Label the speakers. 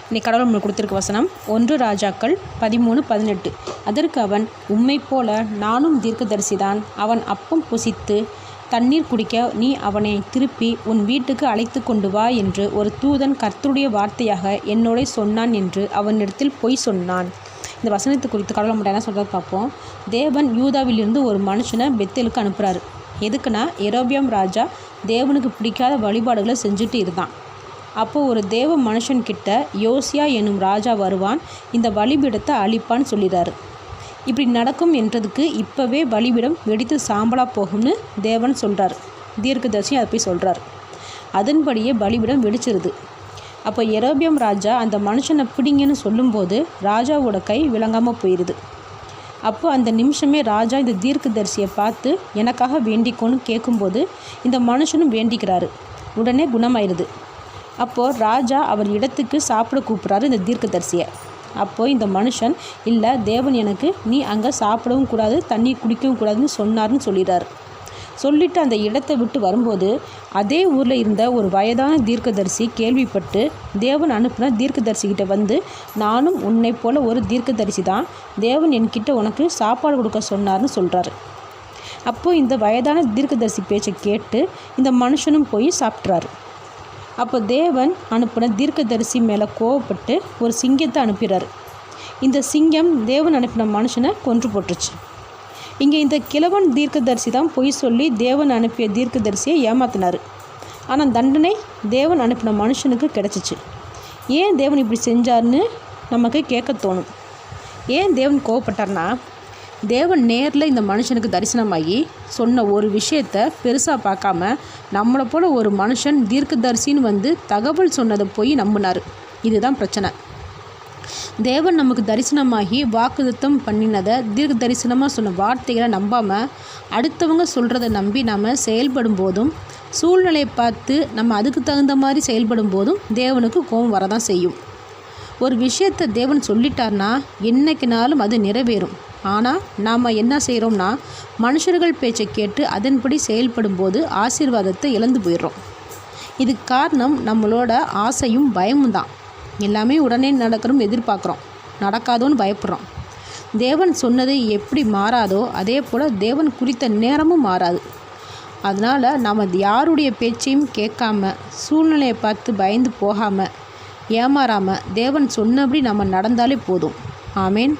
Speaker 1: இன்னைக்கு கடவுள் நம்மளுக்கு கொடுத்துருக்க வசனம் 1 ராஜாக்கள் 13:18. அதற்கு அவன், உம்மை போல நானும் தீர்க்கதரிசிதான். அவன் அப்பம் புசித்து தண்ணீர் குடிக்க நீ அவனை திருப்பி உன் வீட்டுக்கு அழைத்து கொண்டு வா என்று ஒரு தூதன் கர்த்தருடைய வார்த்தையாக என்னோட சொன்னான் என்று அவனிடத்தில் பொய் சொன்னான். இந்த வசனத்தை குறித்து கடவுள் நம்மகிட்ட என்ன சொல்கிறது பார்ப்போம். தேவன் யூதாவிலிருந்து ஒரு மனுஷனை பெத்தேலுக்கு அனுப்புகிறாரு. எதுக்குன்னா, யெரொபெயாம் ராஜா தேவனுக்கு பிடிக்காத வழிபாடுகளை செஞ்சுட்டு இருந்தான். அப்போது ஒரு தேவ மனுஷன்கிட்ட யோசியா என்னும் ராஜா வருவான், இந்த பலிபீடத்தை அழிப்பான்னு சொல்லிடுறாரு. இப்படி நடக்கும் என்றதுக்கு இப்போவே பலிபீடம் வெடித்து சாம்பலாக போகும்னு தேவன் சொல்கிறார். தீர்க்கதரிசி அதை போய் சொல்கிறார். அதன்படியே பலிபீடம் வெடிச்சிருது. அப்போ யெரொபெயாம் ராஜா அந்த மனுஷனை பிடிங்கன்னு சொல்லும்போது ராஜாவோட கை விளங்காமல் போயிடுது. அப்போ அந்த நிமிஷமே ராஜா இந்த தீர்க்கதரிசியை பார்த்து எனக்காக வேண்டிக்கோன்னு கேட்கும்போது இந்த மனுஷனும் வேண்டிக்கிறாரு. உடனே குணமாயிருது. அப்போது ராஜா அவர் இடத்துக்கு சாப்பிட கூப்பிட்றாரு இந்த தீர்க்கதரிசியை. அப்போது இந்த மனுஷன், இல்லை, தேவன் எனக்கு நீ அங்கே சாப்பிடவும் கூடாது தண்ணி குடிக்கவும் கூடாதுன்னு சொன்னார்னு சொல்லிடுறாரு. சொல்லிவிட்டு அந்த இடத்தை விட்டு வரும்போது அதே ஊரில் இருந்த ஒரு வயதான தீர்க்கதரிசி கேள்விப்பட்டு தேவன் அனுப்பின தீர்க்கதரிசிக்கிட்ட வந்து, நானும் உன்னை போல் ஒரு தீர்க்கதரிசி தான், தேவன் என்கிட்ட உனக்கு சாப்பாடு கொடுக்க சொன்னார்னு சொல்கிறாரு. அப்போது இந்த வயதான தீர்க்கதரிசி பேச்சை கேட்டு இந்த மனுஷனும் போய் சாப்பிட்றாரு. அப்போ தேவன் அனுப்பின தீர்க்கதரிசி மேலே கோவப்பட்டு ஒரு சிங்கத்தை அனுப்பிடுறாரு. இந்த சிங்கம் தேவன் அனுப்பின மனுஷனை கொன்று போட்டுருச்சு. இங்கே இந்த கிழவன் தீர்க்கதரிசி தான் பொய் சொல்லி தேவன் அனுப்பிய தீர்க்கதரிசியை ஏமாத்தினார். ஆனால் தண்டனை தேவன் அனுப்பின மனுஷனுக்கு கிடச்சிச்சு. ஏன் தேவன் இப்படி செஞ்சார்னு நமக்கு கேட்க தோணும். ஏன் தேவன் கோவப்பட்டார்னா, தேவன் நேரில் இந்த மனுஷனுக்கு தரிசனமாகி சொன்ன ஒரு விஷயத்தை பெருசாக பார்க்காம நம்மளை போல் ஒரு மனுஷன் தீர்க்கதரிசின்னு வந்து தகவல் சொன்னதை போய் நம்பினார். இதுதான் பிரச்சனை. தேவன் நமக்கு தரிசனமாகி வாக்குத்தத்தம் பண்ணினதை தீர்க்க தரிசனமாக சொன்ன வார்த்தைகளை நம்பாமல் அடுத்தவங்க சொல்கிறத நம்பி நாம் செயல்படும் போதும், சூழ்நிலையை பார்த்து நம்ம அதுக்கு தகுந்த மாதிரி செயல்படும் போதும் தேவனுக்கு கோபம் வரதான் செய்யும். ஒரு விஷயத்தை தேவன் சொல்லிட்டார்னா என்னைக்குனாலும் அது நிறைவேறும். ஆனால் நாம் என்ன செய்கிறோம்னா, மனுஷர்கள் பேச்சை கேட்டு அதன்படி செயல்படும் போது ஆசீர்வாதத்தை இழந்து போயிடுறோம். இதுக்கு காரணம் நம்மளோட ஆசையும் பயமும் தான். எல்லாமே உடனே நடக்கணும்னு எதிர்பார்க்குறோம், நடக்காதோன்னு பயப்படுறோம். தேவன் சொன்னது எப்படி மாறாதோ அதே போல் தேவன் குறித்த நேரமும் மாறாது. அதனால் நாம் யாருடைய பேச்சையும் கேட்காம, சூழ்நிலையை பார்த்து பயந்து போகாமல், ஏமாறாமல் தேவன் சொன்னபடி நம்ம நடந்தாலே போதும். ஆமேன்.